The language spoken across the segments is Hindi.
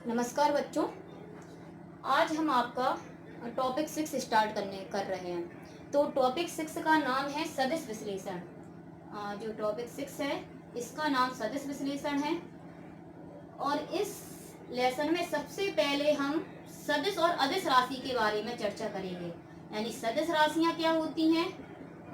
नमस्कार बच्चों। आज हम आपका टॉपिक 6 स्टार्ट कर रहे हैं। तो टॉपिक 6 का नाम है सदिश विश्लेषण। जो टॉपिक 6 है इसका नाम सदिश विश्लेषण है। और इस लेसन में सबसे पहले हम सदिश और अदिश राशि के बारे में चर्चा करेंगे। यानी सदिश राशियां क्या होती हैं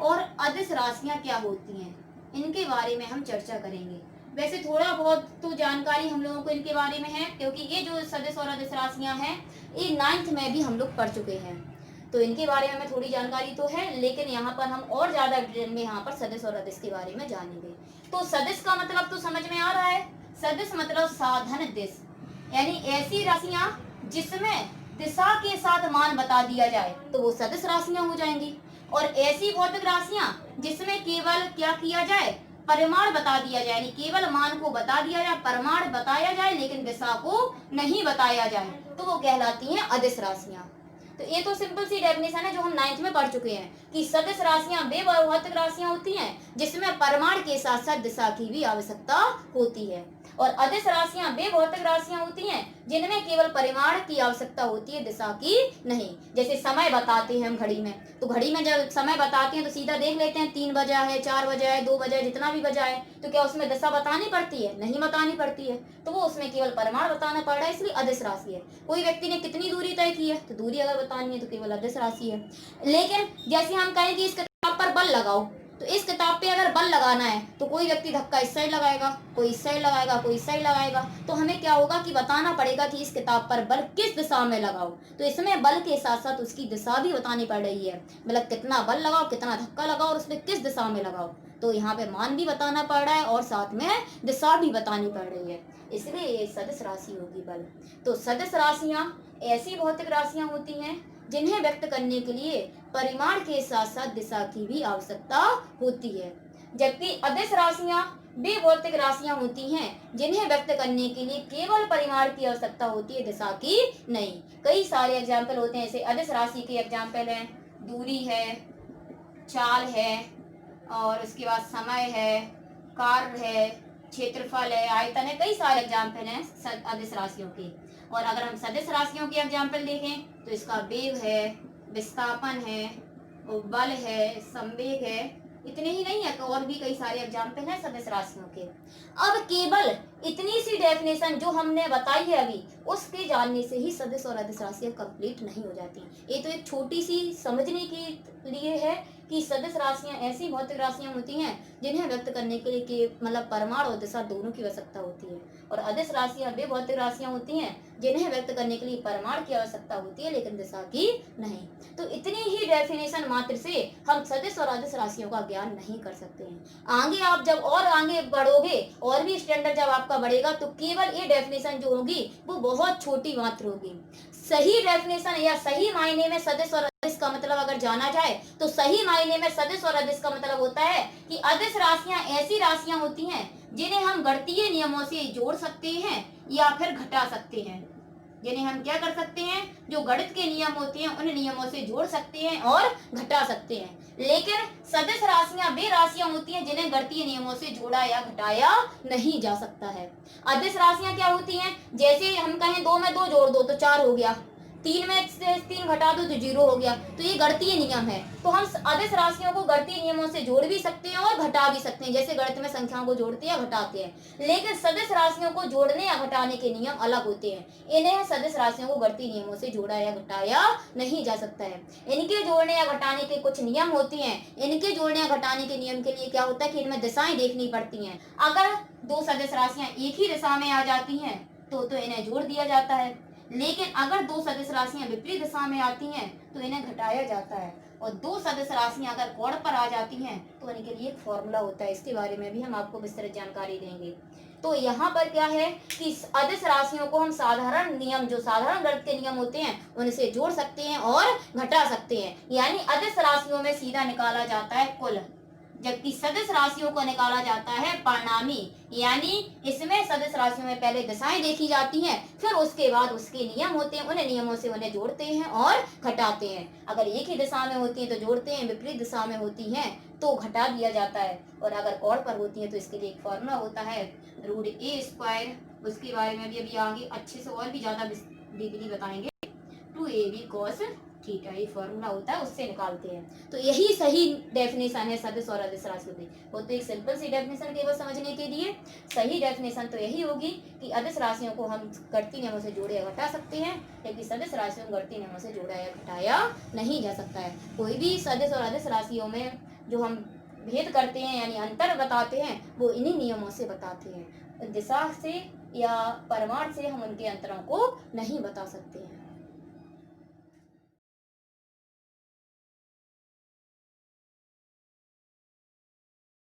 और अदिश राशियां क्या होती हैं, इनके बारे में हम चर्चा करेंगे। वैसे थोड़ा बहुत तो जानकारी हम लोगों को इनके बारे में है, क्योंकि ये जो सदिश और अदिश राशियां हैं ये 9th में भी हम लोग पढ़ चुके हैं। तो इनके बारे में हमें थोड़ी जानकारी तो है, लेकिन यहाँ पर हम और ज्यादा डिटेल में यहाँ पर सदिश और अदिश के बारे में जानेंगे। तो सदिश का मतलब तो समझ में आ रहा है। सदिश मतलब साधन दिश, यानी ऐसी राशियां जिसमें दिशा के साथ मान बता दिया जाए तो वो सदिश राशियां हो जाएंगी। और ऐसी भौतिक राशियां जिसमें केवल क्या किया जाए, परिमाण बता दिया जाए, यानी केवल मान को बता दिया जाए, परिमाण बताया जाए लेकिन दिशा को नहीं बताया जाए, तो वो कहलाती हैं अदिश राशियां। तो ये तो सिंपल सी डेफिनेशन है जो हम 9th में पढ़ चुके हैं कि सदिश राशियां वे भौतिक राशियां होती हैं जिसमें परिमाण के साथ साथ दिशा की भी आवश्यकता होती है। और अदिश राशियां वे भौतिक राशियां होती हैं जिनमें केवल परिमाण की आवश्यकता होती है, दिशा की नहीं। जैसे समय बताते हैं हम घड़ी में, तो घड़ी में जब समय बताते हैं तो सीधा देख लेते हैं 3 बजा है, 4 बजा है, 2 बजा है, जितना भी बजा है, तो क्या उसमें दिशा बतानी पड़ती है? नहीं बतानी पड़ती है। तो वो उसमें केवल परिमाण बताना पड़ रहा है, इसलिए अदिश राशि है। कोई व्यक्ति ने कितनी दूरी तय की है तो दूरी अगर बतानी है तो केवल अदिश राशि है। लेकिन जैसे हम कहें कि इस किताब पर बल लगाओ, तो इस किताब पे अगर बल लगाना है तो कोई व्यक्ति धक्का इस साइड लगाएगा, कोई इस साइड लगाएगा, कोई इस साइड लगाएगा, तो हमें क्या होगा कि बताना पड़ेगा कि इस किताब पर बल किस दिशा में लगाओ। तो इसमें बल के साथ साथ उसकी दिशा भी बतानी पड़ रही है, मतलब कितना बल लगाओ, कितना धक्का लगाओ और उसमें किस दिशा में लगाओ। तो यहाँ पे मान भी बताना पड़ रहा है और साथ में दिशा भी बतानी पड़ रही है, इसलिए ये सदिश राशि होगी बल। तो सदिश राशियां ऐसी भौतिक राशियां होती हैं जिन्हें व्यक्त करने के लिए परिमाण के साथ साथ दिशा की भी आवश्यकता होती है। जबकि अदिश राशियां वे भौतिक राशियां होती हैं जिन्हें व्यक्त करने के लिए केवल परिमाण की आवश्यकता होती है, दिशा की नहीं। कई सारे एग्जाम्पल होते हैं, जैसे अदिश राशि के एग्जाम्पल हैं दूरी है, चाल है, और उसके बाद समय है, कार्य है, क्षेत्रफल है, आयतन है। कई सारे एग्जाम्पल हैं अदिश राशियों के। और अगर हम सदिश राशियों के एग्जाम्पल देखें तो इसका वेग है, विस्थापन है, बल है, संवेग है। इतने ही नहीं है, तो और भी कई सारे एग्जाम्पल हैं सदिश राशियों के। अब केवल इतनी सी डेफिनेशन जो हमने बताई है अभी, उसके जानने से ही सदिश और अदिश राशियां कंप्लीट नहीं हो जाती। ये तो एक छोटी सी समझने के लिए है कि सदिश राशियां ऐसी भौतिक राशियां होती हैं जिन्हें व्यक्त करने के लिए मतलब परिमाण और दिशा दोनों की आवश्यकता होती है। और अदिश राशियां वे भौतिक राशियां होती हैं जिन्हें व्यक्त करने के लिए परिमाण की आवश्यकता होती है लेकिन दिशा की नहीं। तो इतनी ही डेफिनेशन मात्र से हम सदिश और अदिश राशियों का ज्ञान नहीं कर सकते हैं। आगे आप जब और आगे बढ़ोगे और भी स्टैंडर्ड जब आपका बढ़ेगा तो केवल ये डेफिनेशन जो होगी वो बहुत छोटी मात्र होगी। सही डेफिनेशन या सही मायने में सदिश और अदिश का मतलब अगर जाना जाए तो सही मायने में सदिश और अदिश का मतलब होता है कि अदिश राशियां ऐसी राशियां होती हैं जिन्हें हम गणितीय नियमों से जोड़ सकते हैं या फिर घटा सकते हैं। जिन्हें हम क्या कर सकते हैं, जो गणित के नियम होते हैं उन नियमों से जोड़ सकते हैं और घटा सकते हैं। लेकिन सदिश राशियां वे राशियां होती हैं जिन्हें गणितीय नियमों से जोड़ा या घटाया नहीं जा सकता है। अदिश राशियां क्या होती हैं, जैसे हम कहें 2 में 2 जोड़ दो तो 4 हो गया, 3 में से 3 घटा दो तो 0 हो गया, तो ये गणितीय नियम है। तो हम अदिश राशियों को गणितीय नियमों से जोड़ भी सकते हैं और घटा भी सकते हैं, जैसे गणित में संख्याओं को जोड़ते हैं घटाते हैं। लेकिन सदिश राशियों को जोड़ने या घटाने के नियम अलग होते हैं, इन्हें सदिश राशियों को गणितीय नियमों से जोड़ा या घटाया नहीं जा सकता है। इनके जोड़ने या घटाने के कुछ नियम होते हैं। इनके जोड़ने या घटाने के नियम के लिए क्या होता है कि इनमें दिशाएं देखनी पड़ती हैं। अगर 2 सदिश राशियां एक ही दिशा में आ जाती हैं तो इन्हें जोड़ दिया जाता है, लेकिन अगर 2 सदिश राशियां विपरीत दिशा में आती हैं तो इन्हें घटाया जाता है। और 2 सदिश राशियां अगर कोण पर आ जाती हैं तो इनके लिए एक फॉर्मूला होता है, इसके बारे में भी हम आपको विस्तृत जानकारी देंगे। तो यहाँ पर क्या है कि अदिश राशियों को हम साधारण नियम, जो साधारण गणित के नियम होते हैं उनसे जोड़ सकते हैं और घटा सकते हैं। यानी अदिश राशियों में सीधा निकाला जाता है कुल, जबकि सदिश राशियों को निकाला जाता है परिणामी। यानी इसमें सदिश राशियों में पहले दिशाएं देखी जाती हैं, फिर उसके बाद उसके नियम होते हैं, उन नियमों से उन्हें जोड़ते हैं और घटाते हैं। अगर एक ही दिशा में होती हैं तो जोड़ते हैं, विपरीत दिशा में होती हैं तो घटा दिया जाता है, और अगर ऑड पर होती है तो इसके लिए एक फॉर्मूला होता है रूट ए स्क्वायर, उसके बारे में भी अभी आगे अच्छे से और भी ज़्यादा डीपली बताएंगे। 2ab cos थीटा ये फॉर्मूला होता है, उससे निकालते हैं। तो यही सही डेफिनेशन है सदिश और अदिश राशियों की। वो तो एक सिंपल सी डेफिनेशन केवल समझने के लिए, सही डेफिनेशन तो यही होगी कि अदिश राशियों को हम घटती नियमों से जोड़े या घटा सकते हैं, लेकिन सदिश राशियों को घटती नियमों से जोड़ा या घटाया नहीं जा सकता है। कोई भी सदिश और अदिश राशियों में जो हम भेद करते हैं यानी अंतर बताते हैं, वो इन्हीं नियमों से बताते हैं। दिशा से या परमार्थ से हम उनके अंतरों को नहीं बता सकते हैं।